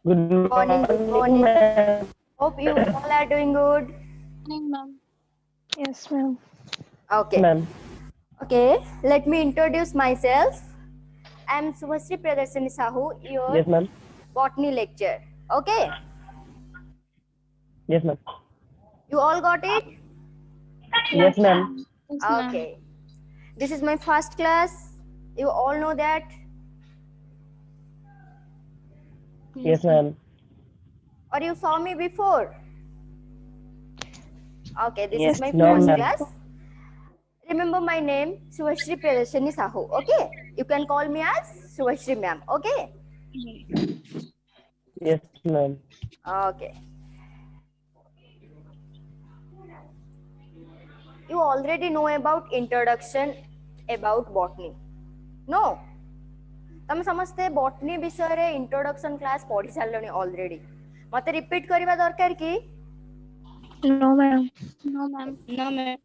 Good Morning, good morning, morning. ma'am. Hope you all are doing good. Morning, ma'am. Yes, ma'am. Okay. Ma'am. Okay. Let me introduce myself. I am Subhasri Pradarsani Sahu, your Yes, ma'am. botany lecturer. Okay. Yes, ma'am. You all got it? Yes, ma'am. Yes, ma'am. Okay. This is my first class. You all know that. Yes, Yes, ma'am. ma'am. Or you saw me before. Okay. This is Yes, my No, first ma'am. ma'am. class. Remember my name, Subhasri Pradarsani Sahu. Okay. You can call me as Subhasri ma'am. Okay. Yes, ma'am. Okay. You already know about introduction about botany. No. तम समस्ते botany विषय रे introduction class पढ़ी सारलनी already मते repeat करबा दरकार की No, ma'am. No, ma'am. No, ma'am.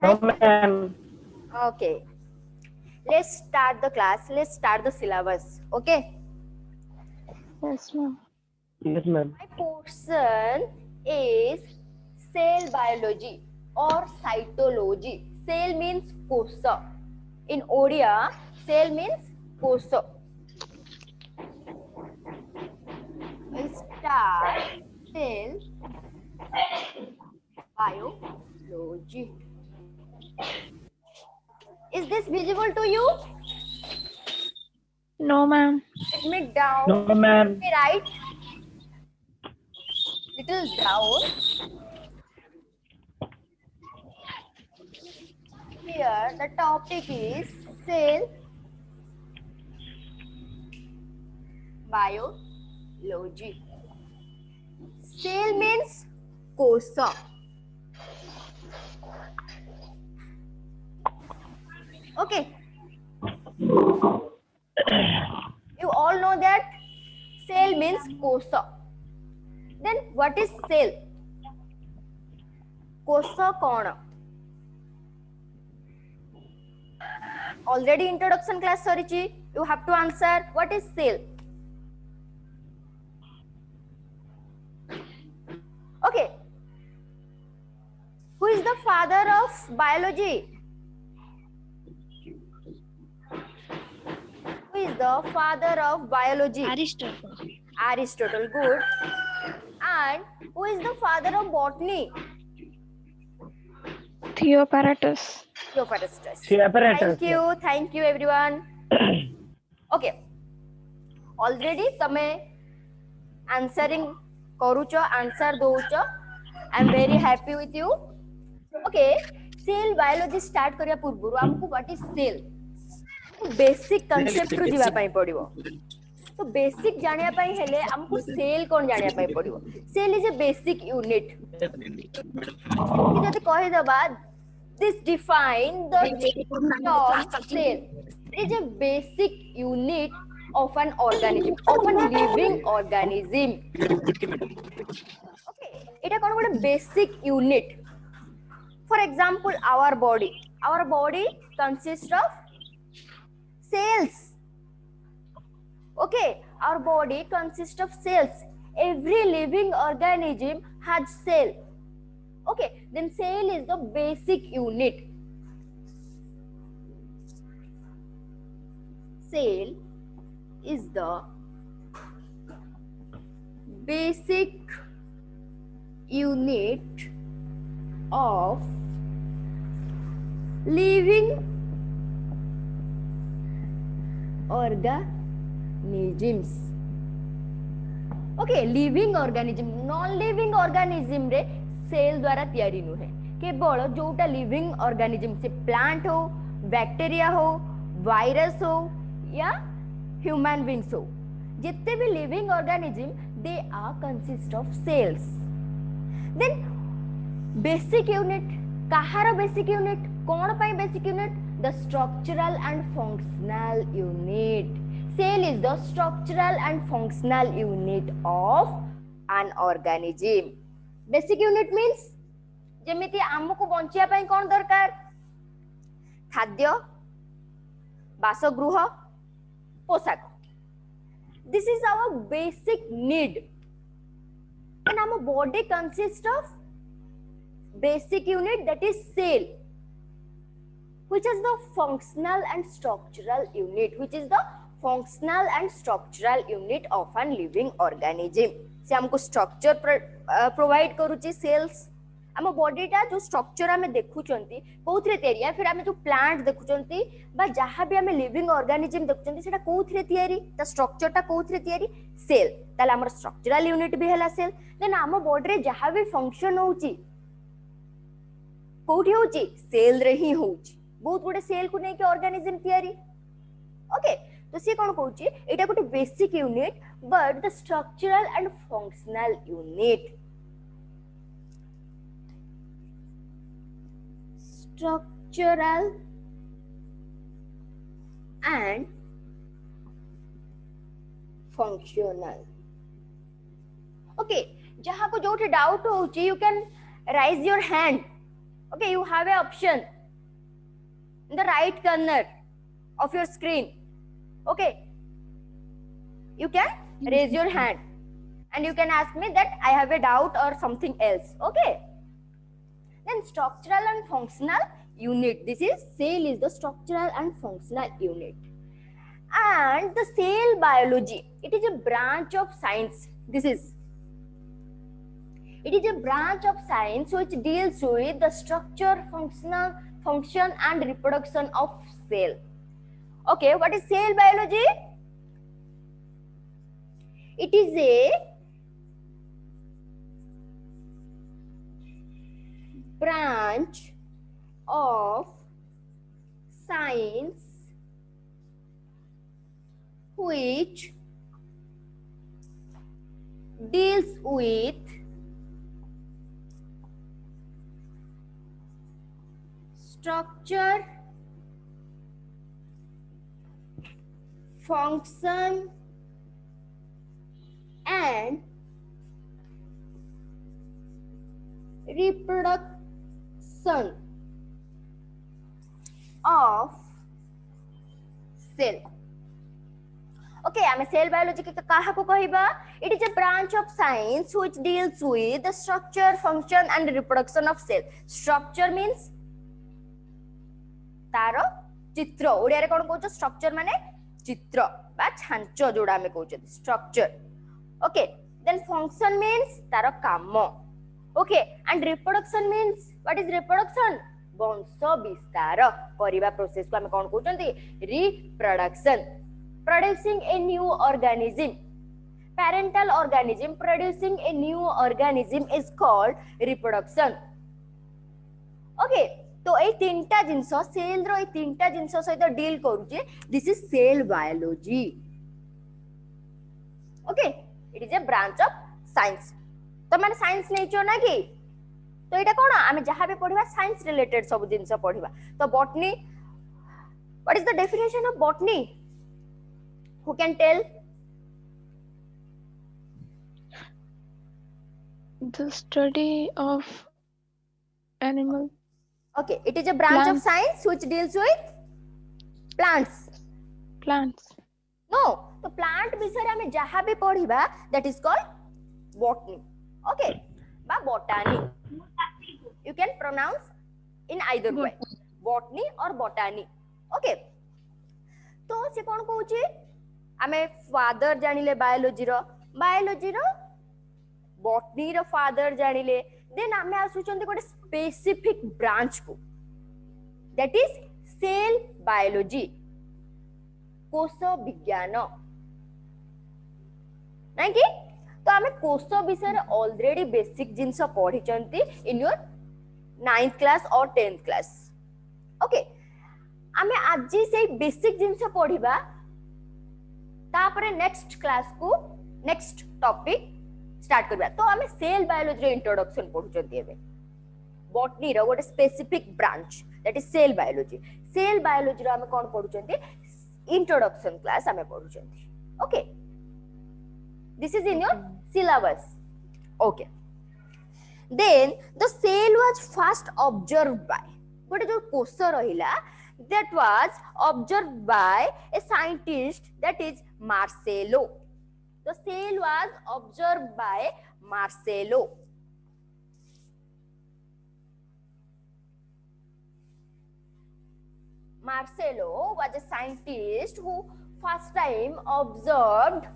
No, ma'am. Okay let's start the class let's start the syllabus okay Yes, ma'am. Yes, ma'am. My portion is cell biology और cytology cell means kosh in Odia cell means कोश we'll start cell biology. Is this visible to you? No, ma'am. Let me down. No, ma'am. Let me write little down. Here the topic is cell biology. Cell means kosa. Okay. You all know that cell means kosa. Then what is cell? Kosa kona? Already introduction class sarichi. You have to answer what is cell. Okay. Who is the father of biology? Who is the father of biology? Aristotle. Aristotle. Good. And who is the father of botany? Theoparatus. Theophrastus. Theophrastus. Thank you everyone. Okay. Already तमे answering करूचो answer दोउचो. I am very happy with you. Okay. Cell biology start करिया पूर्वरु हमको what is cell? Basic concept रु जीवा पई पड़िबो तो basic जानिया पई हेले हमको सेल कोन जानिया पई पड़िबो cell is a basic unit कि जति कहि दबा this define the term cell is a basic unit of an organism of a living organism okay eta कोन गोटे basic unit for example our body consists of cells. Okay, our body consists of cells. Every living organism has cell. Okay, then cell is the basic unit. Cell is the basic unit of living organisms. Okay, living organism, non-living organism रे सेल द्वारा तैयारी नुहे केवल जोटा living organism से plant हो bacteria हो वायरस हो या ह्यूमन बीइंग्स हो जितने भी living organism they are consist of cells then basic unit कहार बेसिक यूनिट कौन पाई basic unit the structural and functional unit cell is the structural and functional unit of an organism basic unit means जेमिति आमको बंचिया पई कोन दरकार खाद्य बासगृह पोशाक This is our basic need. And our body consists of basic unit, that is cell, which is the functional and structural unit, which is the functional and structural unit of an living organism. से हमको structure provide करूची cells. आम बॉडीटा जो structure आम देखुंती कौन तैयारी फिर आम जो प्लांट देखुंती जहाँ भी आम लिविंग ऑर्गेनिज्म देखुंती सेटा कौन तैयारी स्ट्रक्चरटा कौन तैयारी सेल ताले हमर स्ट्रक्चरल यूनिट भी हैला सेल देन आम बॉडी रे जहाँ भी फंक्शन होउची कोठी होउची सेल रे ही होउची बहुत गुडे सेल को नै के ऑर्गेनिज्म तैयारी ओके तो सी कोन कहउची एटा गोटे basic unit but the structural and functional unit structural and functional. Okay, जहाँ को जो डाउट हो you can raise your hand. Okay, you have an option in the right corner of your screen. Okay, you can raise your hand and you can ask me that I have a doubt or something else. Okay. Then structural and functional unit. This is cell is the structural and functional unit. And the cell biology, it is a branch of science. It is a branch of science which deals with the structure, function and reproduction of cell. Okay, what is cell biology? It is a branch of science which deals with structure, function and reproduction of cell. Okay, आमे cell biology के कहा को कहिबा. It is a branch of science which deals with the structure, function and reproduction of cell. Structure means तारो चित्र. ओडिया रे कोन कहउछ structure माने चित्र बा छांचो जोडा आमे कहउछ structure. Okay, then function means तारो काम. Okay, and reproduction means what is reproduction? वंश विस्तार करिबा प्रोसेस को हम कोन कहउछंती reproduction. Producing a new organism, parental organism producing a new organism is called reproduction. Okay, तो ए तीनटा जिंस सेल रो ए तीनटा जिंस सहित डील करूचे. This is cell biology. Okay, it is a branch of science. तो माने साइंस नेचर ना कि तो एटा कोन आमे जहां भी पढिबा साइंस रिलेटेड सब जिंस पढिबा. तो botany, what is the definition of botany? Who can tell? The study of animal. Okay, it is a branch of science which deals with plants. Plants. No, तो plant विषय हमें जहाँ भी पढ़िबा that is called botany. Okay, बा botany. You can pronounce in either way, botany or botany. Okay, तो से कौन कहूची आमे फादर जानिले बायोलॉजी रो बॉटनी रो फादर जानिले. देन आमे आसुचंती गोटे स्पेसिफिक ब्रांच को दैट इज सेल बायोलॉजी, कोश विज्ञान नहीं कि. तो आमे कोश विषय ऑलरेडी बेसिक जिंस पढ़िचंती इन योर 9th क्लास और 10th क्लास. ओके, आमे आज से बेसिक जिंस पढ़िबा. तापरे नेक्स्ट क्लास को नेक्स्ट टॉपिक स्टार्ट करबा. तो हमें सेल बायोलॉजी रो इंट्रोडक्शन पढुचंती एबे. बॉटनी रो गोटे specific branch that is cell biology. Cell biology रो हमें कोन पढुचंती इंट्रोडक्शन क्लास हमें पढुचंती. Okay, this is in your syllabus. Okay, then the cell was first observed by गोटे जो कोष रहिला that was observed by a scientist that is Marcello. The cell was observed by Marcelo. Marcelo was a scientist who first time observed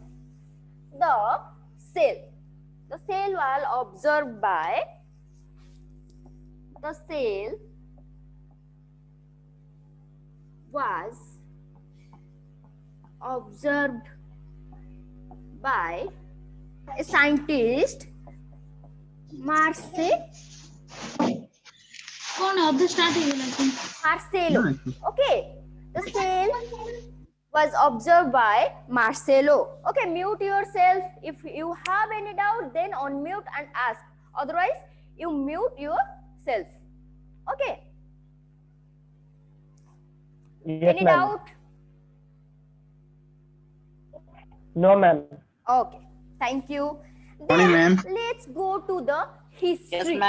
the cell. The cell was observed by a scientist Marcelo. Okay, the cell was observed by Marcelo. Okay, mute yourself. If you have any doubt, then unmute and ask. Otherwise, you mute yourself. Okay. Yes, Any ma'am. doubt? No, ma'am. Okay. Thank you. Morning, Then ma'am. let's go to the history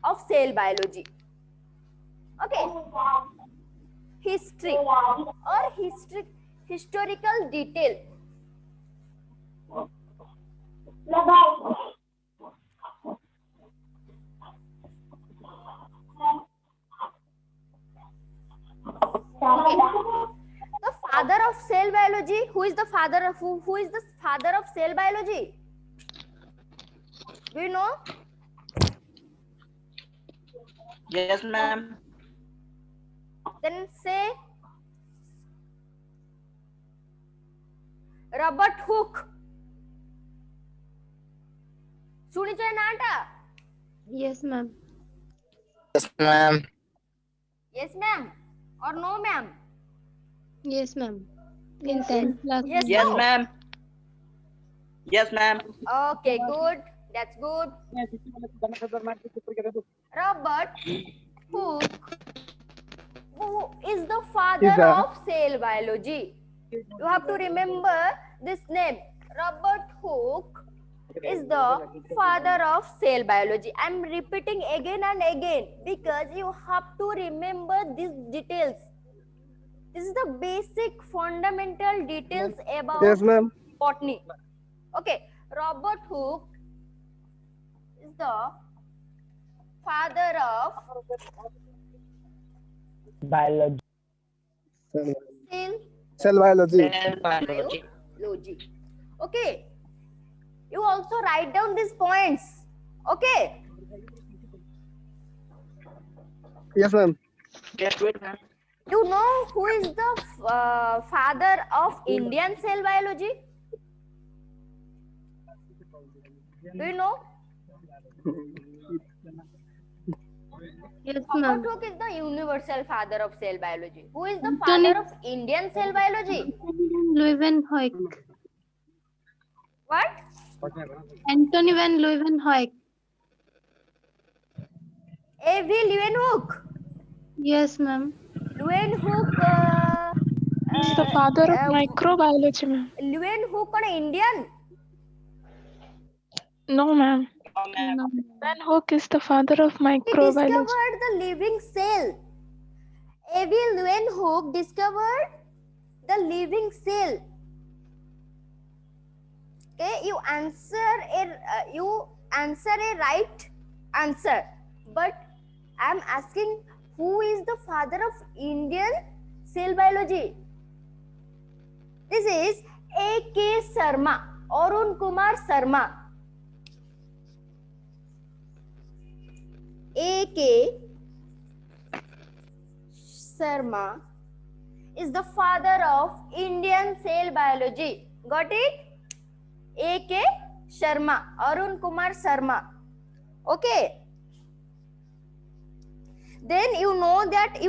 of cell biology. Okay. History or historical detail. Okay. The father of cell biology. Who is the father of cell biology? Do you know? Yes, ma'am. Then say Robert Hooke. सुनिचो NATA? Yes, ma'am. Yes, ma'am. Yes, ma'am. Or no, ma'am? Yes, ma'am. In 10th class. Yes, Yes, no? ma'am. Yes, ma'am. Okay, good. That's good. Robert Hooke, who is the father of cell biology. You have to remember this name. Robert Hooke is the father of cell biology. I am repeating again and again because you have to remember these details. This is the basic fundamental details about ma'am. botany. Okay, Robert Hooke is the father of Biology. cell biology. Cell biology. biology. Okay, you also write down these points. Okay, Yes, ma'am. Yes, good, ma'am. you know who is the father of Indian cell biology? Do you know? Yes, Robert ma'am. Hooke is the universal father of cell biology. Who is the Anthony- father of Indian cell biology? Leeuwenhoek. What? Anthony van Leeuwenhoek. A.V. Leeuwenhoek. Yes, ma'am. Leeuwenhoek. He's the father of microbiology, ma'am. Leeuwenhoek on Indian. No, ma'am. No, ma'am. No. Van Hook is the father of He microbiology. discovered the living cell. A.V. Leeuwenhoek discovered the living cell. Okay, you answer a right answer, but I am asking who is the father of Indian cell biology? This is A.K. Sharma, Arun Kumar Sharma. A.K. Sharma is the father of Indian cell biology. Got it? A.K. Sharma, Arun Kumar Sharma. Okay. Then you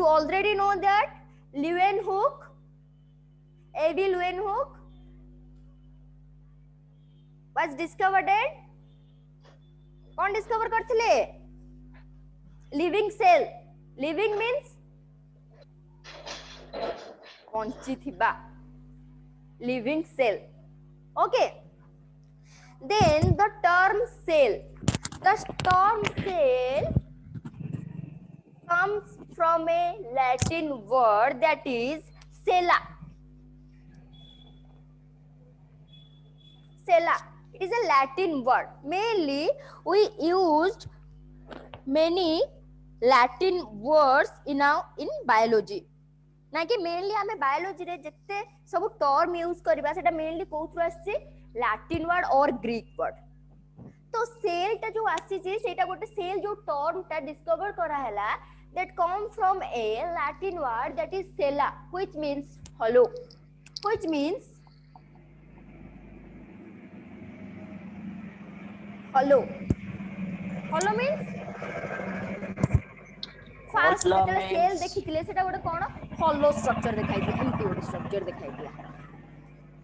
already know that Leeuwenhoek, A.V. Leeuwenhoek was discovered at कौन discover करथिले? Living cell. Living means कौनची थिबा? Living cell. Okay. Then the term cell. The term cell comes from a Latin word that is cella. cella. It is a Latin word. Mainly we used many Latin words in biology. ना कि mainly हमें biology रे जितने सब term use करिबा सेटा mainly कोथ्रु आसी Latin word or Greek word. तो सेल टा जो आसी जे सेटा गोटे सेल जो टर्म टा डिस्कवर करा हैला that come from a Latin word that is cella, which means hollow, which means hollow. Hollow means first जेतले सेल देखिथिले सेटा गोटे कोन hollow structure देखाइथिला, एम्प्टी गोटे structure देखाइथिला,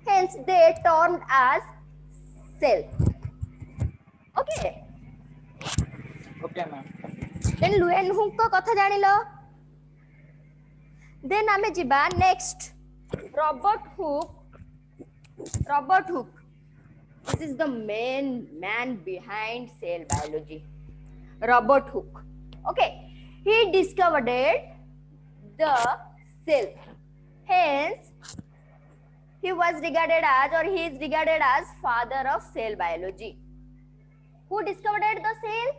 hence they termed as cell. Okay. Okay, ma'am. Then Leeuwenhoek को कथा जानिलो. Then आमे जिबा next Robert Hooke. Robert Hooke. This is the main man behind cell biology. Robert Hooke. Okay. He discovered the cell. Hence, he was regarded as, or he is regarded as, father of cell biology. Who discovered the cell?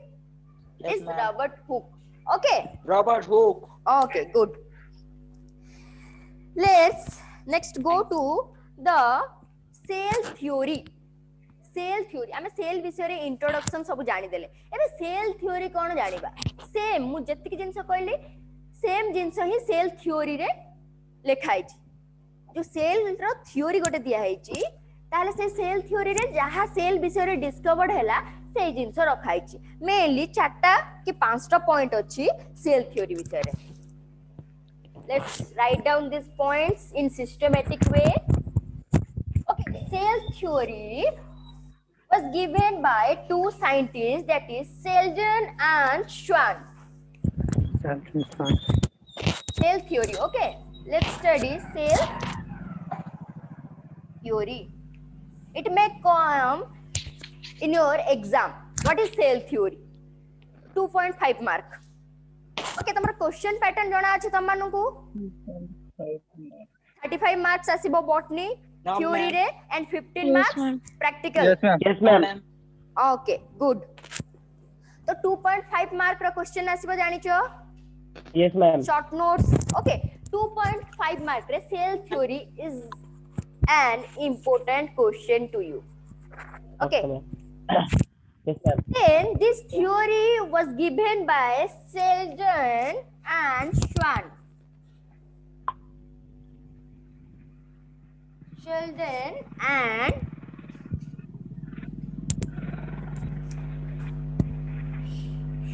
Yes, Is ma'am. Robert Hooke. Okay. Robert Hooke. Okay, good. Let's next go to the cell theory. Cell theory. आमे cell विषय रे introduction सब जानि देले. एबे cell theory कोन जानिबा? Same मु जत्ति कि जिंस कहली same जिंस ही cell theory रे लेखाइ छि. जो cell रो theory गोटे दिया है छि, ताले से cell theory रे जहा cell विषय रे discovered हैला से जिंस रखाइ छि. Mainly 4टा कि 5टा point अछि cell theory विषय रे. Let's write down these points in systematic way. Okay, cell theory was given by two scientists, that is Selden and Schwann. Cell theory. Okay, let's study cell theory. It may come in your exam. What is cell theory? 2.5 mark. Okay, तमरा question pattern जणा अछि तमनु को 35 marks आसीबो botany No, theory ma'am. रे and 15 Yes, marks ma'am. practical. Yes, ma'am. Yes, ma'am. Okay, good. तो 2.5 mark रा question आसीबो जानिचो Yes, ma'am. short notes. Okay, 2.5 mark रे cell theory is an important question to you. Okay. Yes, ma'am. Then this theory was given by Selden and Schwann. Selden and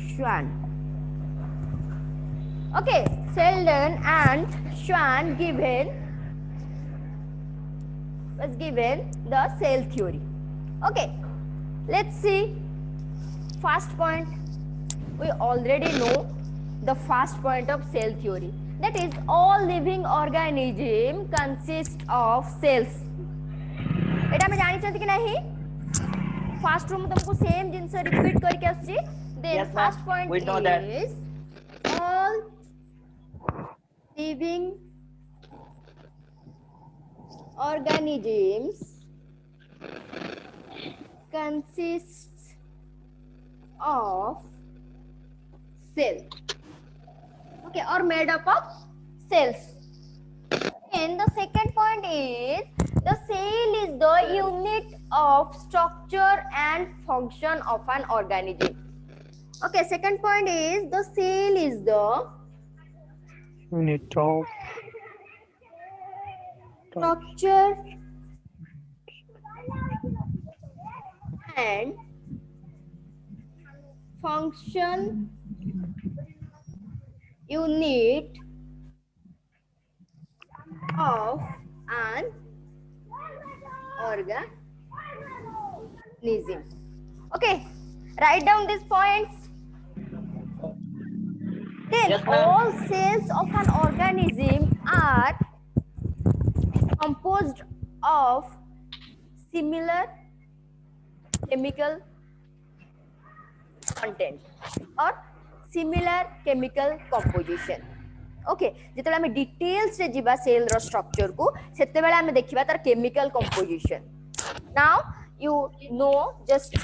Schwann. Okay, Selden and Schwann was given the cell theory. Okay, let's see. First point, we already know the first point of cell theory. That is, all living organism consist of cells. एटा में जानी चाहिए कि नहीं? First room तुमको same जिनसे repeat करके आसी. Then Yes, ma'am. first point We know that. is all living organisms consists of cell. Okay, or made up of cells. And the second point is the cell is the unit of structure and function of an organism. Okay, second point is the cell is the Unit of structure and function unit of an organism. Okay, write down these points. Then Yes, ma'am. all cells of an organism are composed of similar chemical content or similar chemical composition. Okay, जेतले हमें details रे जिबा cell रो structure को सेते बेले हमें देखिबा तार chemical composition. Now you know just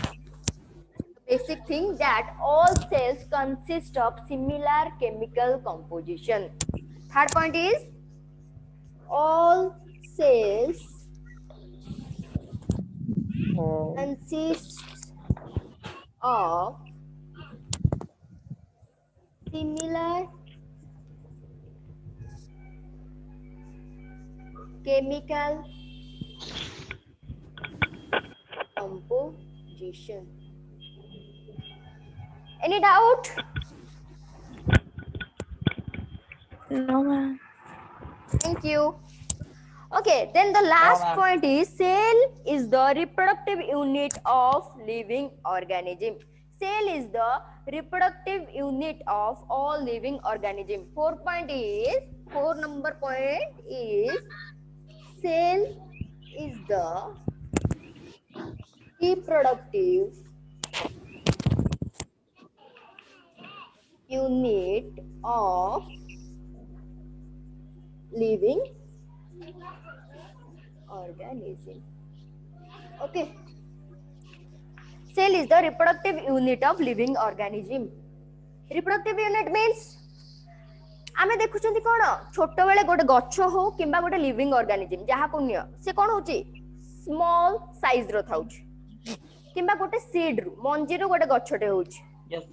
basic thing that all cells consist of similar chemical composition. Third point is all cells consist of similar chemical composition. Any doubt? No, ma'am. Thank you. Okay, then the last ma'am. point is cell is the reproductive unit of living organism. Cell is the reproductive unit of all living organism. Four number point is cell is the reproductive unit of living organism. Okay. Cell is the reproductive unit of living organism. Reproductive unit means आमे देखुछंती कोन छोट बेले गोटे गच्छ हो किंबा गोटे living organism जहा को नियो से कोन होची स्मॉल साइज रो थाउची किंबा गोटे सीड रु मंजी रु गोटे गच्छटे होची Yes.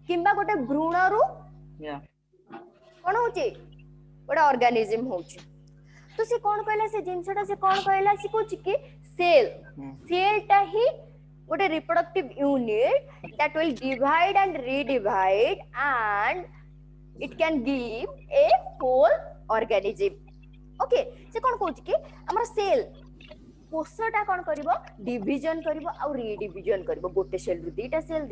किंबा गोटे भ्रूण रु Yeah. कोन होची गोटे ऑर्गेनिज्म होची तो से कोन कहला से जिंसटा से कोन कहला से कोची कि सेल सेल ता ही गोटे reproductive unit that will divide and redivide and it can give a whole organism. Okay, से कोन कहूची कि हमर सेल कोषटा कोन करिवो डिवीजन करिवो आ रीडिवीजन करिवो गोटे सेल रु दुईटा सेल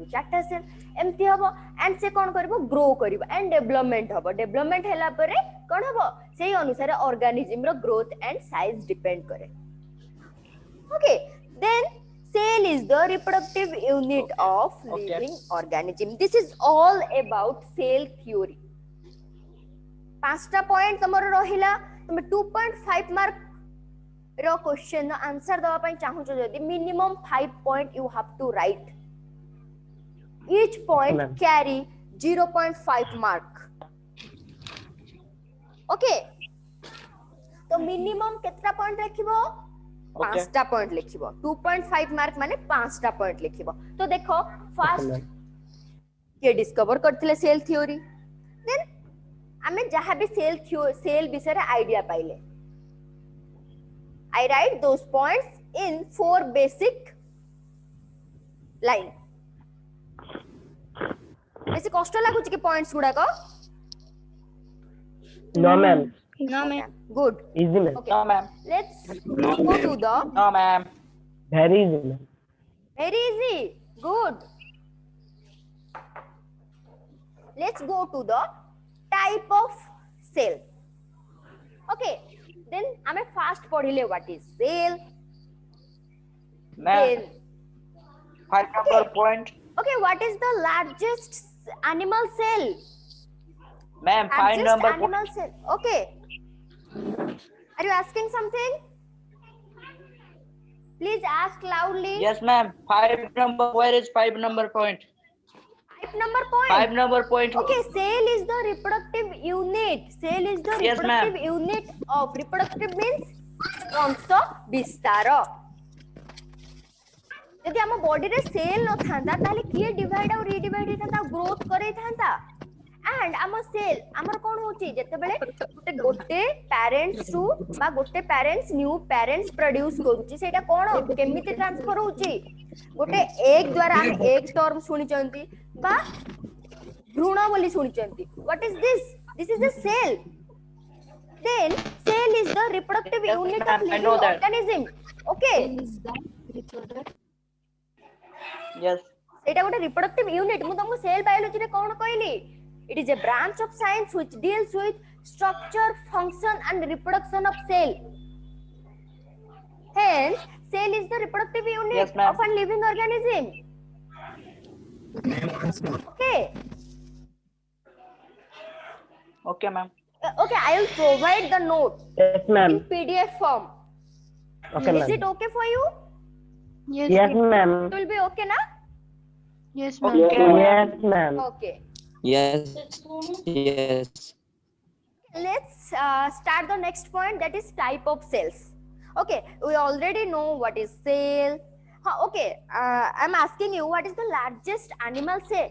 रु चारटा सेल एम्ति हबो एंड से कोन करिवो ग्रो करिवो एंड डेवलपमेंट हबो डेवलपमेंट होला परे कोन हबो सेही अनुसार ऑर्गेनिज्म रो ग्रोथ एंड साइज डिपेंड करे. Okay, then cell is the reproductive unit of living organism. This is all about cell theory. पांचटा पॉइंट तमरो रहिला तुम 2.5 मार्क रो क्वेश्चन नो आंसर दवा पई चाहू छ जदी minimum 5 point you have to write each point Ma'am. carry 0.5 mark. Okay, तो मिनिमम कितना पॉइंट लिखिबो Okay. पांचटा पॉइंट लिखिबो 2.5 मार्क माने पांचटा पॉइंट लिखिबो. तो देखो फर्स्ट ये डिस्कवर करथिले सेल थ्योरी देन हमें जहां भी सेल विषय रे आईडिया पाइले I write those points in 4 basic line. बेसी कष्ट लागुची कि पॉइंट्स गुडा को No, ma'am. No, ma'am. good. Easy, ma'am. Okay, No, ma'am. let's go to the No, ma'am. Very easy, ma'am. very easy. Good. Let's go to the type of cell. Okay, then हमें fast पढ़िले what is cell. Ma'am. Then 5 number point. okay, what is the largest animal cell? Ma'am, 5 Largest number animal cell. Okay. Are you asking something? Please ask loudly. Yes, ma'am. 5 number. Where is 5 number point? 5 number point. 5 number point. Okay, cell is the reproductive unit. Cell is the Yes, reproductive ma'am. unit of reproductive means वंश विस्तार. यदि हम body रे cell न थांता ताले किए divide और redivide थांता growth करे थांता एंड हम सेल हमर कोन होची जते बेले गोटे पेरेंट्स टू बा गोटे पेरेंट्स न्यू पेरेंट्स प्रोड्यूस करूची सेटा कोन केमिति ट्रांसफर होची गोटे एग द्वारा हम एग टर्म सुनि चंती बा भ्रूण बोली सुनि चंती. What is this is a cell. then cell is the reproductive Yes, unit ma'am, of I living know that. organism. Okay, Yes. एटा गोटे reproductive unit मु तुमको cell biology रे कोन कहली. It is a branch of science which deals with structure, function and reproduction of cell. Hence, cell is the reproductive unit Yes, ma'am. of a living organism. Okay. Okay, ma'am. Okay, I will provide the note Yes, in ma'am. PDF form. Okay, Is ma'am. it okay for you? Yes, Yes, ma'am. ma'am. It will be okay, na? Yes, ma'am. Okay, ma'am. Yes, ma'am. Okay. Yes, yes. Let's start the next point, that is type of cells. Okay, we already know what is cell. Okay, I'm asking you, what is the largest animal cell?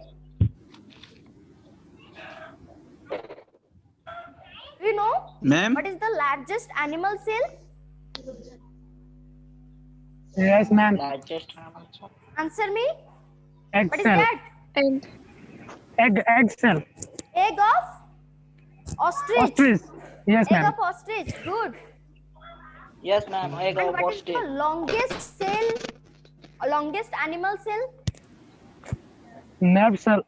Do you know Ma'am, what is the largest animal cell? Yes, ma'am. Largest animal cell. Answer me. Egg What is cell. that? Egg. Egg cell. Egg of ostrich. Ostrich. Yes, Egg ma'am. of ostrich. Good. Yes, ma'am. Egg And of what is the ostrich. longest cell? Longest animal cell? Nerve cell.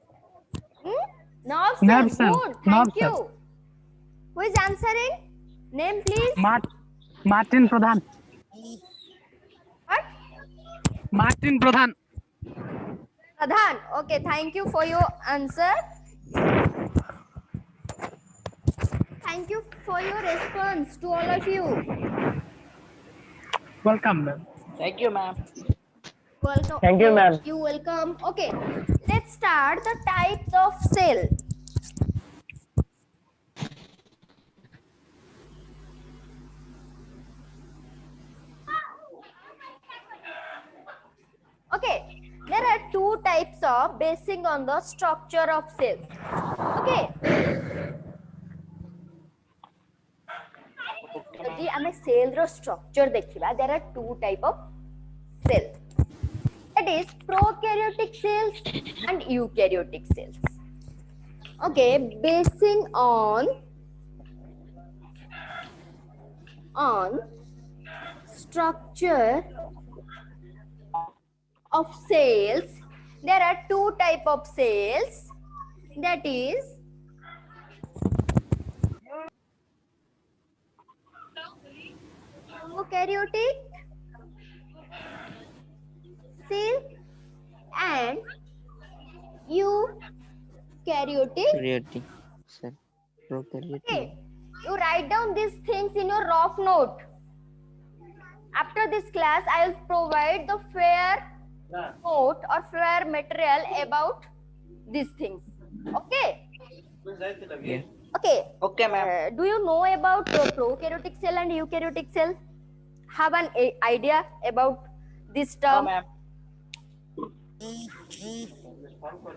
Nerve cell. Nerve cell. Good. Nerve Thank cell. you. Who is answering? Name, please. Martin Pradhan. What? Martin Pradhan. Pradhan. Okay. Thank you for your answer. Thank you for your response to all of you. Welcome, ma'am. Thank you, ma'am. Welcome. Thank you, ma'am. You welcome. Okay. Let's start the types of cell. Okay, there are two types of basing on the structure of cell. Okay. ଯଦି ଆମେ cell ର structure ଦେଖିବା, there are two type of cell. That is prokaryotic cells and eukaryotic cells. Okay, basing on structure of cells, there are two type of cells, that is prokaryotic cell and eukaryotic. Prokaryotic cell. Prokaryotic. Okay, you write down these things in your rough note. After this class, I will provide the fair note or fair material about these things. Okay. Yeah. Okay. Okay, ma'am. Do you know about prokaryotic cell and eukaryotic cell? Have an idea about this No, term? ma'am.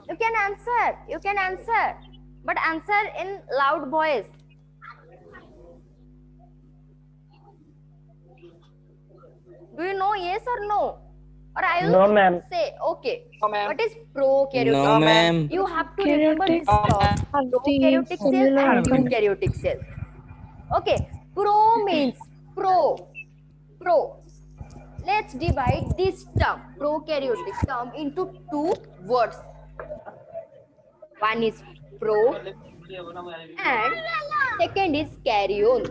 You can answer, but answer in loud voice. Do you know, yes or no? Or I will No, ma'am. say, okay. No, ma'am. What is prokaryotic? No, ma'am. You have to remember this term. Prokaryotic cell and eukaryotic cell. Okay. Pro means pro. Let's divide this term, prokaryotic term, into two words. One is pro and second is carrion.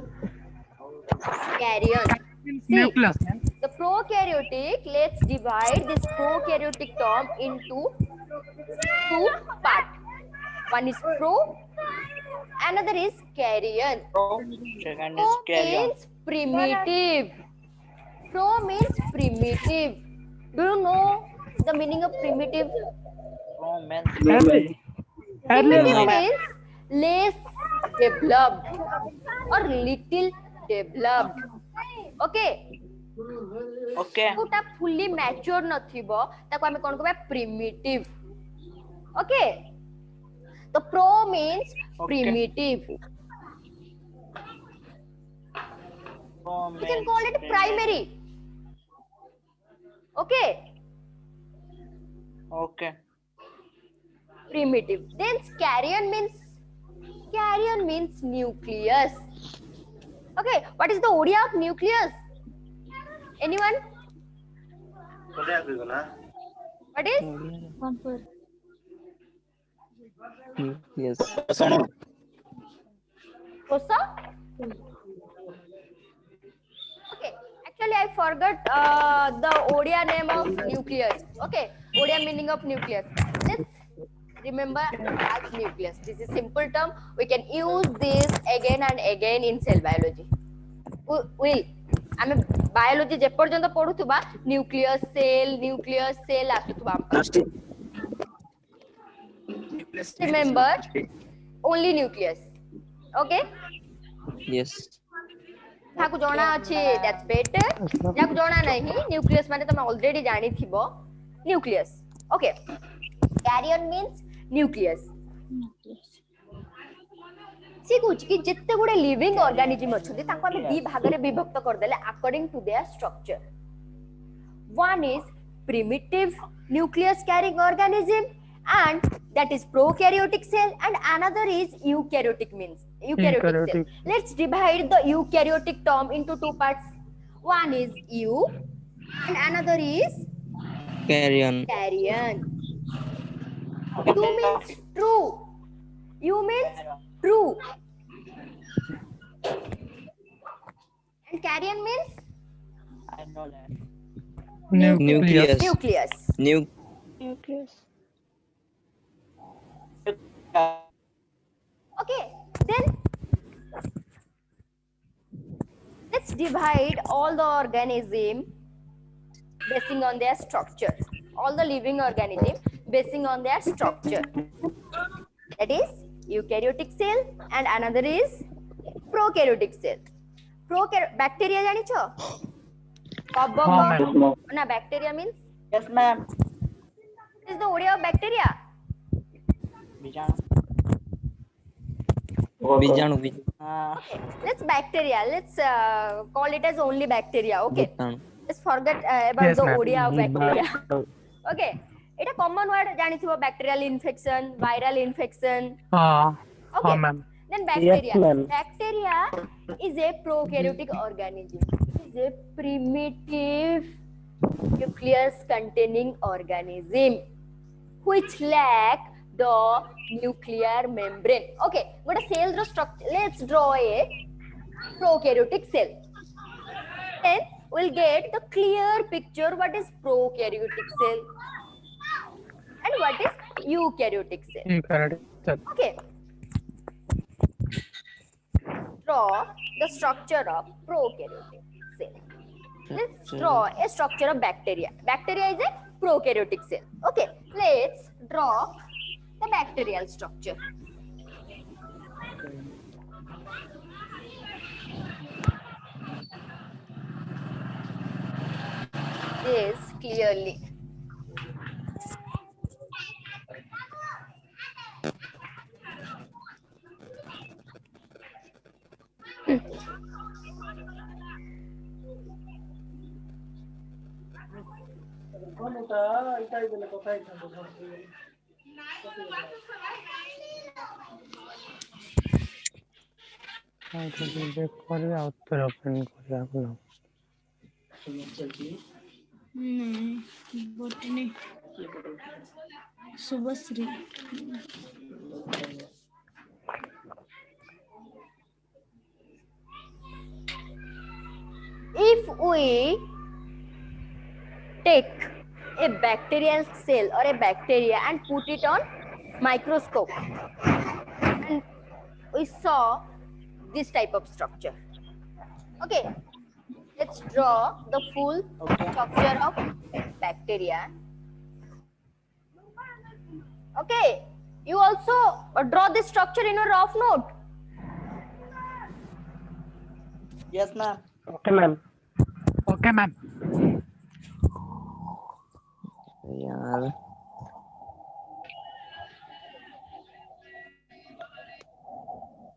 See, Nucleus, ma'am. the prokaryotic, let's divide this prokaryotic term into two parts. One is pro, another is carrion. Second Pro is carrion. means primitive. Pro means primitive. Do you know the meaning of primitive? Romance. Early. Primitive ma'am. means less developed or little developed. Okay. Okay. जोटा fully mature नथिबो ताको हमें कोन कहबा primitive. Okay. The pro means Okay. primitive. Romance. You can call it primary. Okay. Okay. Primitive. Then carrion means nucleus. Okay, what is the Odia of nucleus? Anyone? What is? Yes. Kosa? Okay, actually I forgot the Odia name of nucleus. Okay, Odia meaning of nucleus. Let's remember as nucleus. This is simple term. We can use this again and again in cell biology. Will आमे biology जे पर्यंत पढुथुबा nucleus cell आसुथुबा remember only nucleus. Okay, Yes. ताकू जणा अछि that's better Jakhu जणा नहीं न्यूक्लियस माने तमे ऑलरेडी जानि थिबो nucleus. Okay, karyon means nucleus. सी कुछ कि जिते गुडे लिविंग ऑर्गेनिज्म अछथि ताको हम दी भाग रे विभक्त कर देले according to their structure. One is primitive nucleus carrying organism and that is prokaryotic cell, and another is eukaryotic cell. Let's divide the eukaryotic term into two parts. One is eu and another is Carrion. carrion. Eu means true. Eu means true. And carrion means I know that. Nucleus. nucleus. Nucleus. Okay, then let's divide all the organism basing on their structure. All the living organism basing on their structure. That is eukaryotic cell and another is prokaryotic cell. Bacteria janicho? Na bacteria means Yes, ma'am. what is the order of bacteria? Bijanu. Bijanu. Okay, let's bacteria. Let's call it as only bacteria. Okay. Bhutan. Let's forget about Yes, the ma'am. ODA of bacteria. Okay. It's a common word. Janithibo bacterial infection, viral infection. Okay. ma'am. Then bacteria. Yes, ma'am. Bacteria is a prokaryotic organism. It is a primitive nucleus containing organism which lack the nuclear membrane. Okay, what a cell structure. Let's draw a prokaryotic cell. Then we'll get the clear picture what is prokaryotic cell and what is eukaryotic cell. Okay. Draw the structure of prokaryotic cell. Let's draw a structure of bacteria. Bacteria is a prokaryotic cell. Okay, let's draw the bacterial structure. This clearly. Botany Subhashree If we take a bacterial cell or a bacteria and put it on microscope and we saw this type of structure. Okay, let's draw the full structure of bacteria. Okay, you also draw this structure in your rough note. Yes, ma'am. Okay, ma'am. Okay, ma'am. यार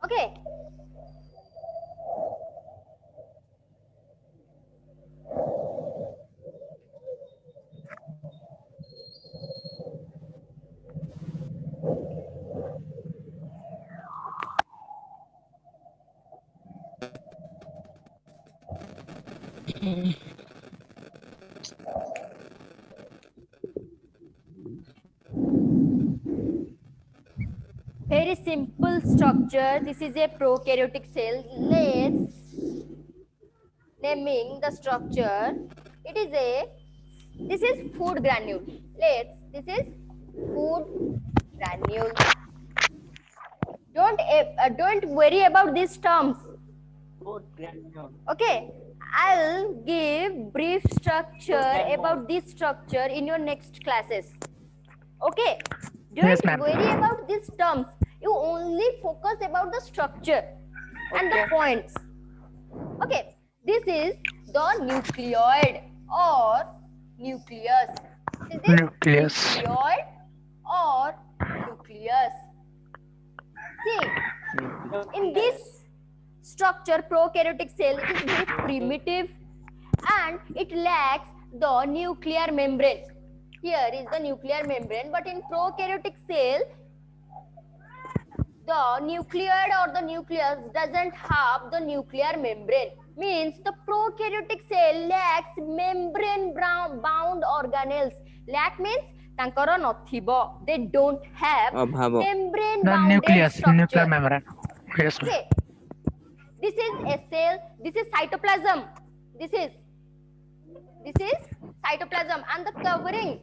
Okay. Very simple structure. This is a prokaryotic cell. Let's naming the structure. This is food granule. This is food granule. Don't worry about these terms. Food granule. Okay. I'll give brief structure about this structure in your next classes. Okay? Don't Yes, ma'am. worry about these terms. You only focus about the structure and the points. Okay, this is the nucleoid or nucleus. Is this Nucleus. nucleoid or nucleus? See, in this structure, prokaryotic cell is very primitive and it lacks the nuclear membrane. Here is the nuclear membrane, but in prokaryotic cell, the nucleoid or the nucleus doesn't have the nuclear membrane. Means the prokaryotic cell lacks membrane bound organelles. Lack means tankara nothibo. They don't have Abhavo. membrane The bounded nucleus, structure. nuclear membrane. Yes, ma'am. Okay. This is a cell. This is cytoplasm. This is cytoplasm, and the covering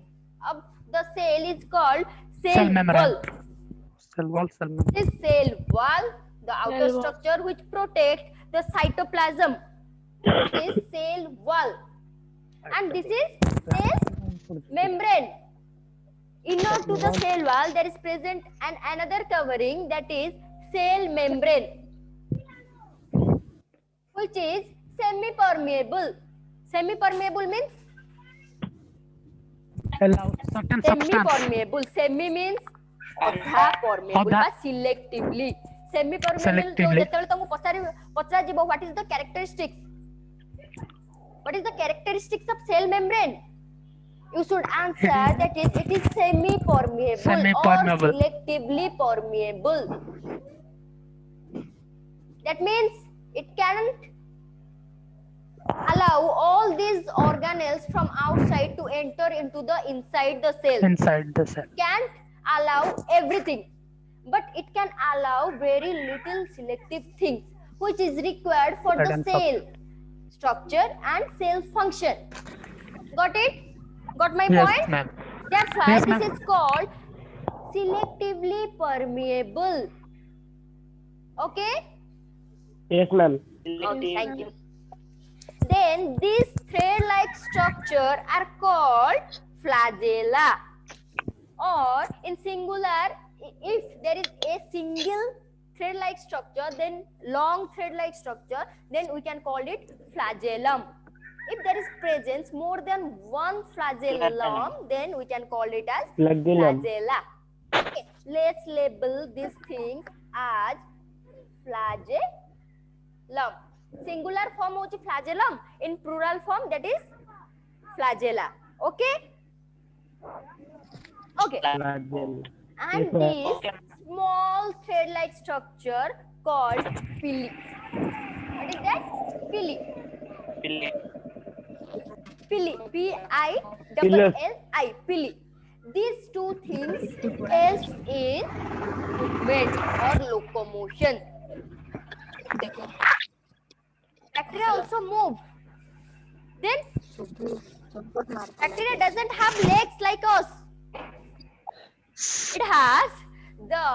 of the cell is called cell membrane. wall. Cell wall, cell membrane. This cell wall, the outer Cell wall. structure which protects the cytoplasm, is cell wall, and this is cell membrane. Inner to the cell wall, there is present another covering, that is cell membrane, which is semi-permeable. Semi-permeable means Allow certain substance. semi-permeable. Semi means ଅଧା permeable ଅଧା। ବା selectively. Semi-permeable Selectively. ଯେତେବେଳେ ତମକୁ ପଚରାଯିବ what is the characteristics? What is the characteristics of cell membrane? You should answer that is it is semi-permeable or Semi-permeable. selectively permeable. That means it can't allow all these organelles from outside to enter into the inside the cell. Inside the cell. Can't allow everything, but it can allow very little selective things which is required for the Certain cell structure and cell function. Got it? Got my Yes, point? ma'am. That's why Yes, this ma'am. is called selectively permeable. Okay? Yes, ma'am. Okay, thank you. Then these thread-like structure are called flagella, or in singular, if there is a single thread-like structure, then long thread-like structure, then we can call it flagellum. If there is presence more than one flagellum, then we can call it as Flagellum. flagella. Okay, let's label these things as flagellum. Singular form hochi flagellum, in plural form that is flagella. Okay? Okay. Flagellum. And this small thread-like structure called pili. What is that? Pili. Pili. P-I-L-L-I. Pili. These two things help in movement or locomotion. Bacteria also move. Then bacteria doesn't have legs like us. It has the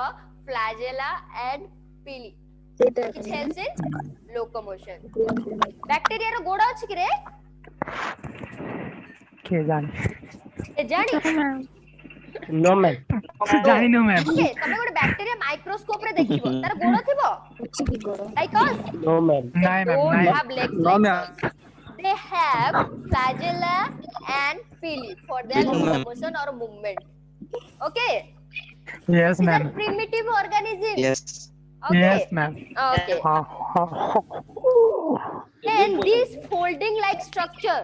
flagella and pili, which helps in locomotion. Bacteria ro goda अछि kire? के जाने ए जानी? No, ma'am. जानी no ma'am Okay, तमे गोटे bacteria microscope रे देखिबो, तार गोड़ थिबो? Like us? No, ma'am. नहीं मैम Don't नहीं have legs like us. They have flagella and pili for their locomotion or movement. Okay? Yes These are ma'am primitive organisms. Yes. Okay. Yes ma'am Okay. हाँ हाँ Then this folding like structure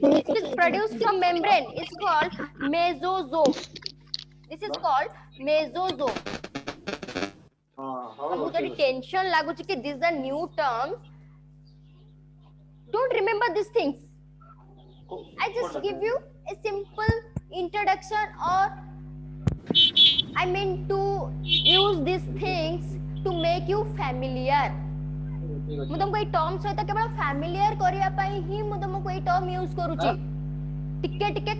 which is produced from membrane is called mesosome. This is called mesosome. हमको जड़ी tension लागुची कि these are new terms. Don't remember these things. I just give you a simple introduction, or I mean to use these things to make you familiar. ମୁଁ ତମକୁ ଏଇ term ସହିତ କେବଳ ଫ୍ୟାମିଲିଆର କରିବା ପାଇଁ ହିଁ ମୁଁ ତମକୁ ଏଇ ଟର୍ମ ୟୁଜ କରୁଛି। ଟିକେ ଟିକେ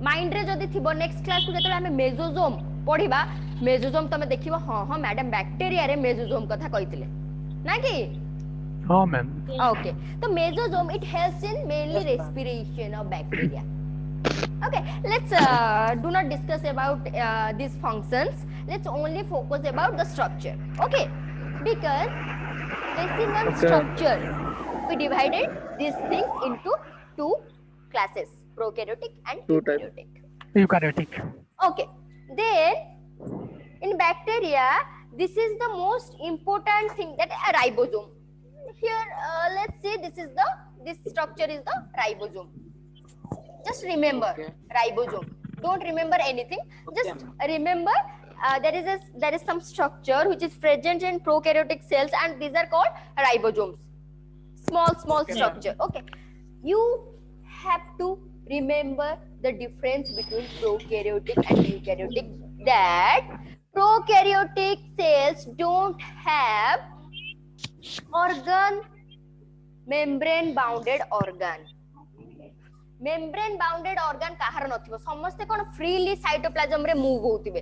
ମାଇଣ୍ଡ ରେ ଯଦି ଥିବ ନେକ୍ସଟ କ୍ଲାସ କୁ ଯେତେବେଳେ ଆମେ ମେଜୋଜୋମ ପଢିବା, ମେଜୋଜୋମ ତମେ ଦେଖିବ ହଁ ହଁ ମ୍ୟାଡାମ ବ୍ୟାକ୍ଟେରିଆ ରେ ମେଜୋଜୋମ କଥା କହିଥିଲେ ନା କି? हाँ ma'am. Okay. The mesosome, it helps in mainly respiration of bacteria. Okay, let's do not discuss about these functions. Let's only focus about the structure. Okay, because basing on structure, we divided these things into two classes: prokaryotic and eukaryotic. Eukaryotic. Okay, then in bacteria, this is the most important thing, that a ribosome. Here, let's say this structure is the ribosome. Just remember ribosome. Don't remember anything. Just remember there is some structure which is present in prokaryotic cells, and these are called ribosomes. Small structure. Okay. You have to remember the difference between prokaryotic and eukaryotic. That prokaryotic cells don't have organ, membrane bounded organ. Membrane bounded organ काହାର नथिबो, समस्ते कोन freely cytoplasm रे move होतिबे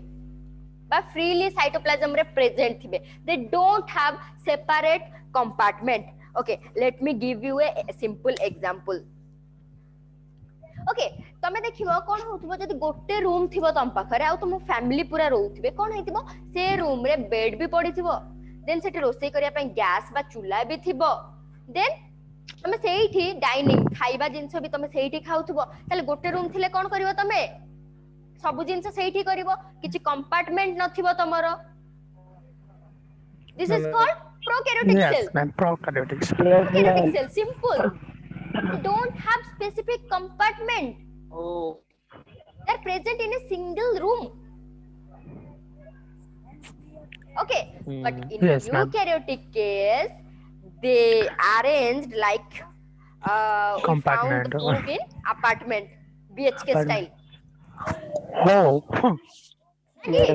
बा freely cytoplasm रे present थिबे. They don't have separate compartment. Okay, let me give you a simple example. Okay, तमे देखिबो कोन होतिबो जदि गोटे room थिबो तम पाखरे आ तुम फैमिली पूरा रहउथिबे, कोन हेतिबो से रूम रे बेड भी पडिथिबो, देन सेठी रोसई करिया पय गैस बा चूल्हा भी थिबो, देन तमे सेठी डाइनिंग खाइबा जिंस भी तमे सेठी खाउथबो. ताले गोटे रूम थिले कोन करिवो, तमे सब जिंस सेठी करिवो, किछि compartment नथिबो तमरो. This is called prokaryotic Yes cell. ma'am. Prokaryotic. Prokaryotic cell, simple. They don't have specific compartment. Oh. They're present in a single room. Okay, but in Yes, ma'am. eukaryotic case, they arranged like we found Compartment. the book in apartment, BHK style. Oh. Yes,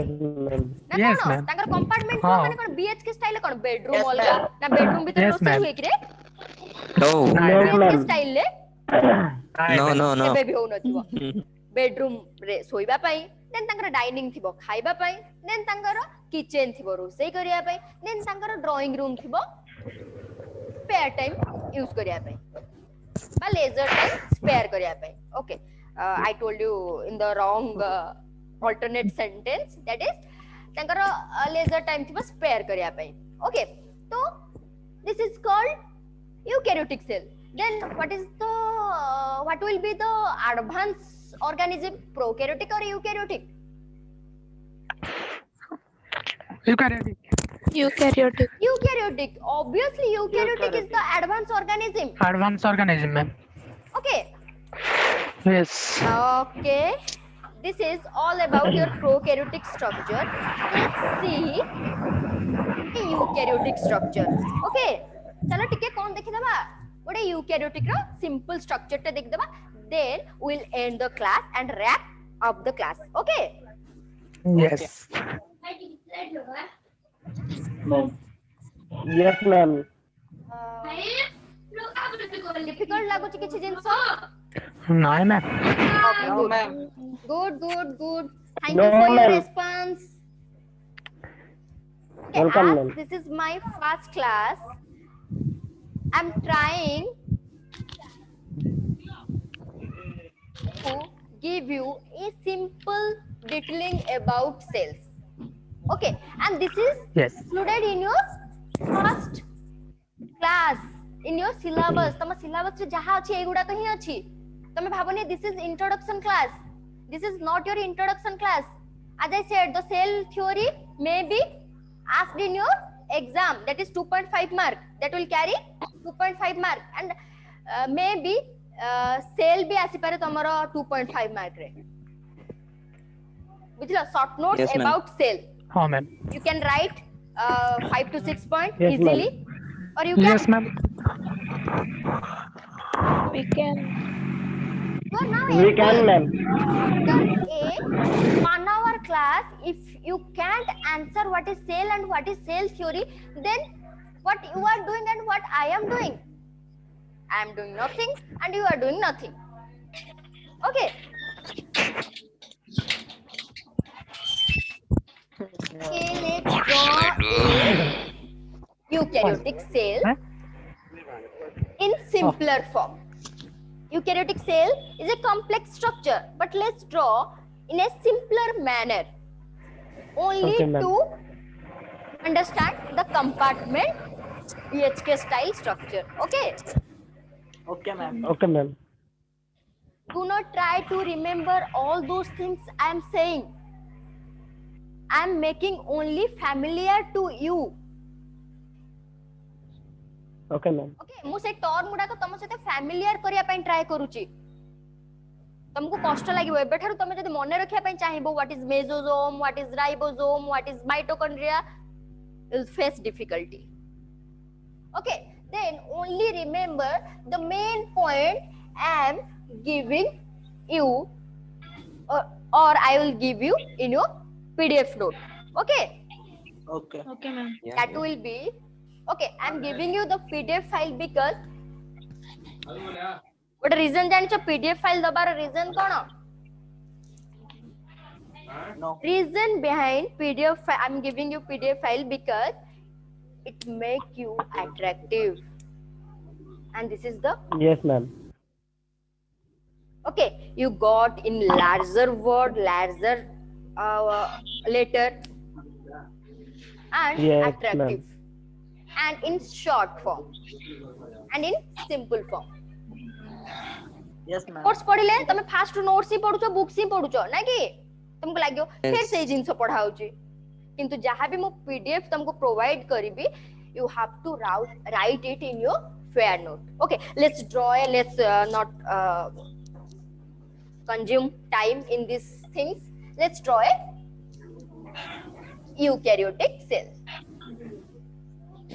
ma'am. ना Yes, कौन ma'am. तांकर compartment हाँ. माने कौन BHK style कौन bedroom अलगा ना bedroom भीतर Yes, रोषेई ma'am. हुए कि रे No. No, BHK ma'am. Style ले No. केबे भी हो नथिबो. बेडरूम रे सोइबा पई, देन तांकर डाइनिंग थिबो खाइबा पई, देन तांकर किचन थिबो रोषेई करिया पई, देन तांकर ड्राइंग रूम थिबो स्पेयर टाइम यूज करिया पई बा लेजर टाइम स्पेयर करिया पई. Okay, I told you in the wrong alternate sentence, that is तांकर लेजर टाइम थिबो स्पेयर करिया पई. ओके, तो this is called eukaryotic cell. Then what will be the advanced organism, prokaryotic or eukaryotic? Eukaryotic. Eukaryotic. Eukaryotic. Obviously eukaryotic is the advanced organism. Advanced organism ma'am. Okay. Yes. Okay. This is all about your prokaryotic structure. Let's see the eukaryotic structure. Okay. चलो ठीक है, कौन देखि दबा गोटे eukaryotic रो simple structure टे देख दबा. Then we'll end the class and wrap up the class. Okay. Yes. Yes, ma'am. Difficult लागुची किछि जिंस? No ma'am. Okay, good. Thank No, you for your ma'am. response. Okay, Welcome, as ma'am. this is my first class, I'm trying to give you a simple detailing about cells. Okay, and this is Yes. included in your first class, in your syllabus. तम syllabus रे जहा अछि एगुडा कहि अछि. तमे भाबनी this is introduction class. This is not your introduction class. As I said, the cell theory may be asked in your exam, that is 2.5 mark, that will carry 2.5 mark, and maybe cell भी आसी पारे तमरो 2.5 mark रे. बुझलो, short notes Yes, ma'am. about cell. हाँ ma'am. You can write 5 to 6 points Yes, ma'am. easily, or you can Yes ma'am. We can. you are now We can, ma'am. after a 1 hour class. If you can't answer what is cell and what is cell theory, then what you are doing and what I am doing, I am doing nothing and you are doing nothing. Okay. Okay, let's draw a eukaryotic cell. Huh? simpler form. Eukaryotic cell is a complex structure, but let's draw in a simpler manner, only Okay, ma'am. to understand the compartment EHK style structure. Okay. Okay, ma'am. Okay, ma'am. Do not try to remember all those things I am saying. I am making only familiar to you. Okay, ma'am. Okay, मु से term गुडाक तम सहित familiar करिया पई try करूची. तुमको कष्ट लागिबो एबे ठारु तमे जदी मने रखिया पई चाहिबो what is mesosome, what is ribosome, what is mitochondria, you'll face difficulty. Okay, then only remember the main point I am giving you, or I will give you in your PDF note. Okay, Okay. Okay, ma'am. Yeah, that will be okay. I am giving you the PDF file because what reason जानिଛ PDF file दबार reason कौन? No. Reason behind PDF file, I am giving you PDF file because it make you attractive, and this is the Yes, ma'am. okay. You got in larger word, larger letter, and Yes, attractive, and in short form, and in simple form. Yes, ma'am. Notes पढ़िले तमे fast notes ही पढुछो books ही पढुछो ना कि तुमको लाग्यो Yes. फिर से जिंस पढाउची किंतु जहां भी मु पीडीएफ तुमको provide करिबी you have to write it in your fair note. Okay, let's draw a, let's not consume time in these things. Let's draw a eukaryotic cell.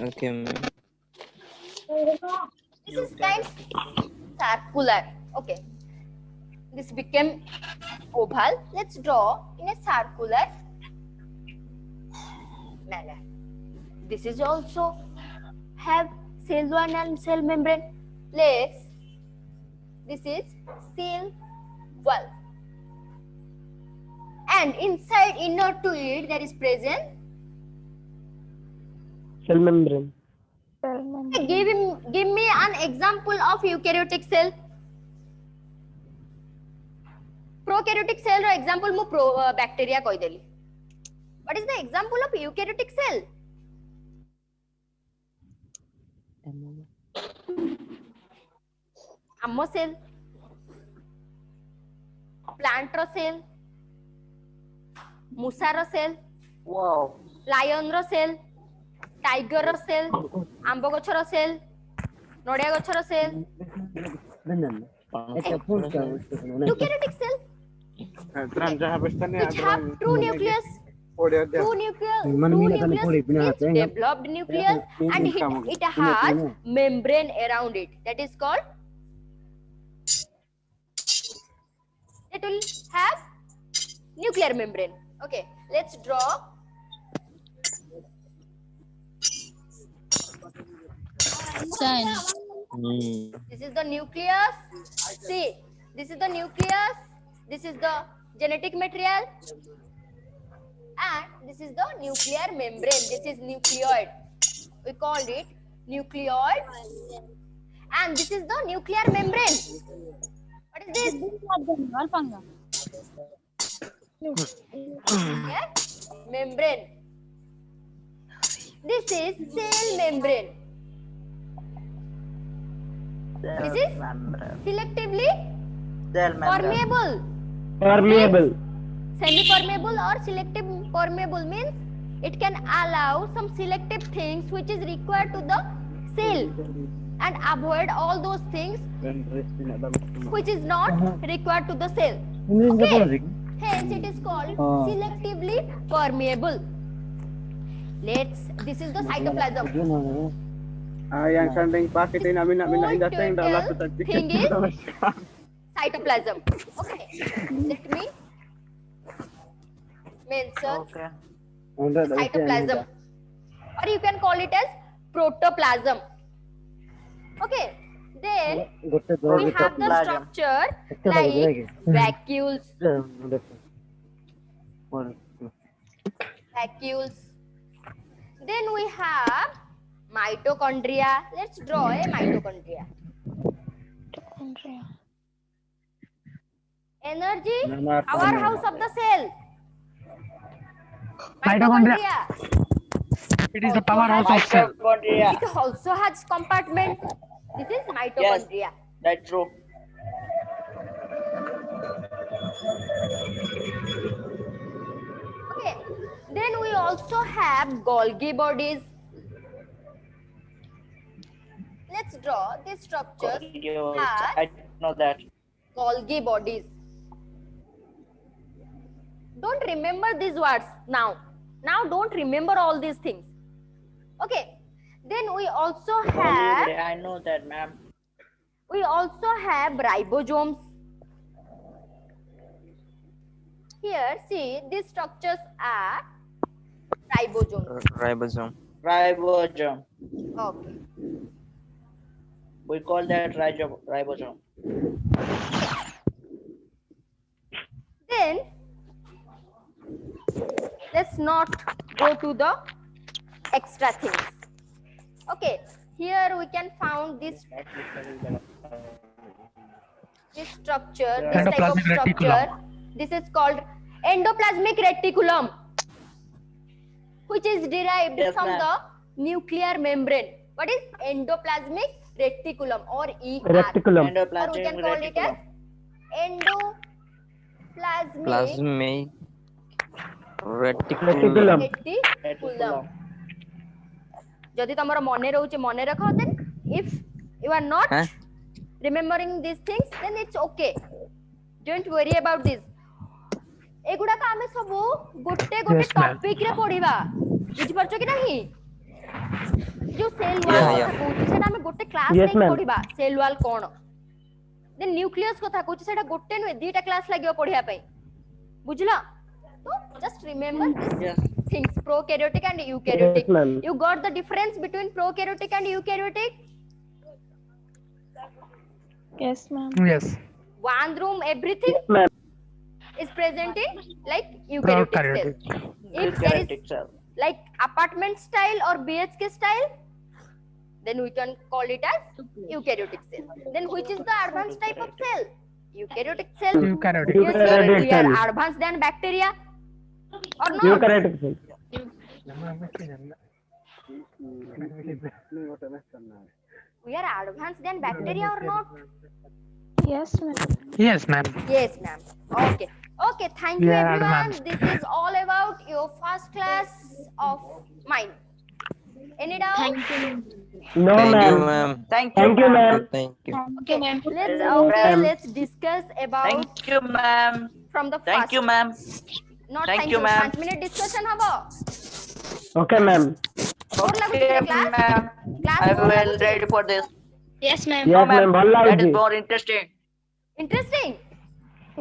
okay, ma'am. This is kind of circular. Okay, this became oval. Let's draw in a circular manner. This is also have cell wall and cell membrane. Let's, this is cell wall, and inside inner to it there is present. Cell membrane. Cell membrane. Give me an example of eukaryotic cell. Prokaryotic cell ro example mu bacteria koi deli. What is the example of eukaryotic cell? Ammo cell, plant ro cell, musa ro cell, Wow. lion ro cell, tiger ro cell, ambo gach ro cell, nodia gach ro cell, eukaryotic cell which have true nucleus. True nucleus means developed nucleus, and it has membrane around it. That is called, it will have nuclear membrane. Okay, let's draw. Sun. This is the nucleus. See, this is the nucleus. This is the genetic material. And this is the nuclear membrane. This is nucleoid. We call it nucleoid. And this is the nuclear membrane. What is this? Yeah? Membrane. This is cell membrane. This is selectively Cell membrane. permeable. Permeable. Semi-permeable or selective permeable means it can allow some selective things which is required to the cell and avoid all those things which is not required to the cell. Okay. Hence it is called selectively permeable. This is the cytoplasm. Yang sanding paket ini namin Whole total thing is cytoplasm. Okay. Let me mention Okay. cytoplasm, or you can call it as protoplasm. Okay, then we have the structure like vacuoles. Then we have mitochondria. Let's draw a mitochondria. Mitochondria. Energy, Mitochondria. powerhouse of the cell. Mitochondria. It is the powerhouse of cell. Mitochondria. It also has compartment. This is mitochondria. That's true. Okay. Then we also have Golgi bodies. Let's draw these structures as I know that. Golgi bodies. Don't remember these words now. Now don't remember all these things. Okay. Then we also have I know that, ma'am. ribosomes. Here, see, these structures are ribosomes. Ribosome. Ribosome. Okay. We call that ribosome. Then, let's not go to the extra things. Okay, here we can find this structure, this type of Endoplasmic structure. reticulum. This is called endoplasmic reticulum, which is derived Yes, from ma'am. the nuclear membrane. What is endoplasmic reticulum or ER? Reticulum. Or we Endoplasmic can call it as reticulum. endoplasmic Plasmic Reticulum. reticulum. reticulum. যদি তোমার মনে রয়েছে মনে রাখো, then if you are not Huh? remembering these things, then it's okay. Don't worry about this. এগুড়াক আমি সবু গোটে গোটে Yes, ma'am. টপিক রে পড়িবা, বুঝি পারছো কি নাহি? जो सेल Yeah, ওয়াল yeah. কথা কହୁছি সেটা আমি গোটে ক্লাস Yes, রে ma'am. পড়িবা, সেল ওয়াল কোন। দেন নিউক্লিয়াস কথা কହୁছি সেটা গোটে নুহে দুইটা ক্লাস লাগিব পড়িয়া পাই, বুঝলা? তো just remember this Yes. things, prokaryotic and eukaryotic. Yes, ma'am. You got the difference between prokaryotic and eukaryotic? Yes, ma'am. Yes. One room, everything Ma'am. is present in like eukaryotic cell. Prokaryotic. If there is Eukaryotic cell. like apartment style or BHK style, then we can call it as eukaryotic cell. Then which is the advanced type of cell? Eukaryotic cell. Eukaryotic. Yes, sir, Eukaryotic we are cell. advanced than bacteria or not? Eukaryotic cell. We are advanced than bacteria or not? Yes, ma'am. Yes, ma'am. Yes, ma'am. Okay. Okay, thank you Yeah, everyone. advanced. This is all about your first class of mine. Any doubt? Thank you. No, Thank you, ma'am. ma'am. Thank you. Thank you, ma'am. Thank you. Okay, ma'am. Let's discuss about Thank you, ma'am. from the Thank first. you, ma'am. Not Thank thank you, you. ma'am. 5 minute discussion habo. Okay, ma'am. Bore laguchi Okay, class? ma'am. Class I bore will laguchi? ready for this. Yes, ma'am. Yes, ma'am. ଭଲ That is ଲାଗୁଛି. more interesting. Interesting.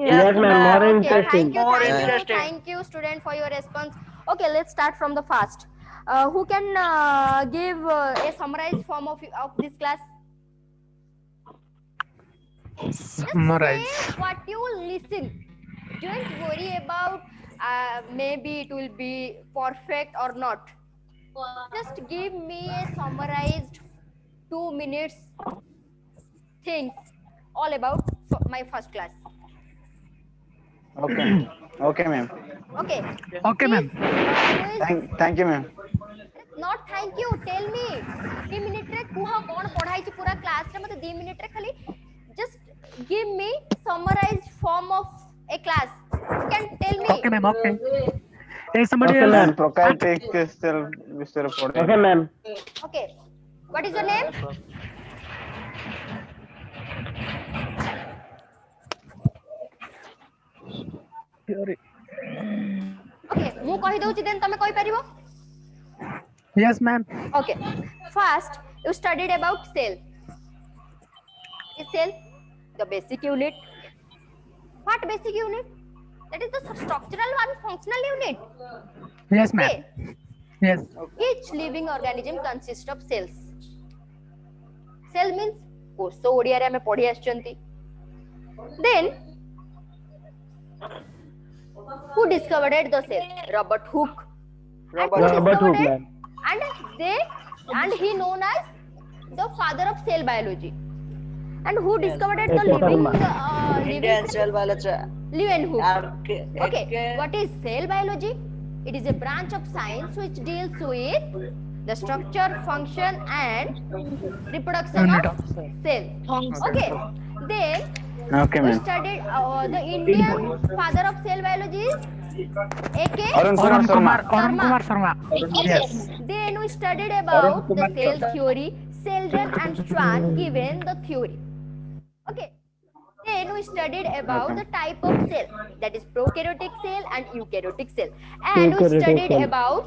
Yes, ma'am. More Okay, interesting. More thank you, interesting. thank you, student, for your response. Okay, let's start from the first. Who can give a summarized form of this class? Summarize. Say what you listen. Don't worry about maybe it will be perfect or not. Just give me a summarized 2 minutes things all about my first class. Okay. Okay, ma'am. Okay. Okay, ma'am. Please, Thank you, ma'am. not thank you. Tell me. 2 minute रे कुह कौन पढ़ाई ची पूरा class रे मते 2 minute रे खाली just give me summarized form of a class. You can tell me. Okay, ma'am. Okay. Hey, somebody Okay, else. ma'am. Prokaryotic cell ବିଷୟରେ ପଢେଇବେ। Okay, ma'am. Okay. What is your name? Okay. ମୁଁ କହି ଦଉଛି then ତମେ କହି ପାରିବ? Yes, ma'am. Okay. First, you studied about cell. Is cell the basic unit? What basic unit? That is the structural and functional unit. Yes, ma'am. Okay. Yes. Each living organism consists of cells. Cell means କୋଷ ଓଡ଼ିଆରେ ଆମେ ପଢି ଆସିଛନ୍ତି. Then who discovered the cell? Robert Hooke. Robert And who Robert Hooke, discovered it? ma'am. And he known as the father of cell biology. And who discovered the Indian cell biology. Leeuwenhoek. Okay, what is cell biology? It is a branch of science which deals with the structure, function, and reproduction of cell. Okay, then Okay, we ma'am. studied the Indian father of cell biology is A.K. Arun Kumar Arun Sharma. Kumar Sharma. Yes. Then we studied about the cell theory. Selden and Schwann given the theory. Okay. Then we studied about the type of cell, that is prokaryotic cell and eukaryotic cell. And we studied about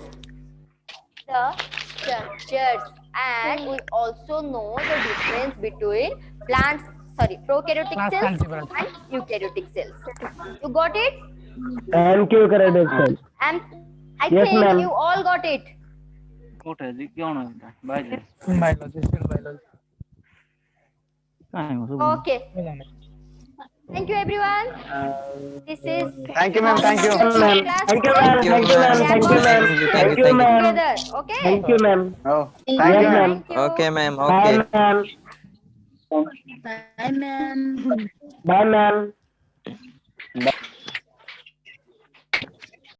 the structures, and we also know the difference between prokaryotic Class cells algebra. and eukaryotic cells. You got it? And eukaryotic cell. And I Yes, think ma'am. you all got it. Biology, biology. Okay. Thank you, everyone. This is Thank you, ma'am. Thank you. class. Thank you, ma'am. Thank you, ma'am. Thank you, ma'am. Thank you, ma'am. Together. Okay. Thank you, ma'am. Oh, Yes, thank you, ma'am. ma'am. Thank you. Okay, ma'am. Bye, Okay. ma'am. Bye, ma'am. Bye, ma'am.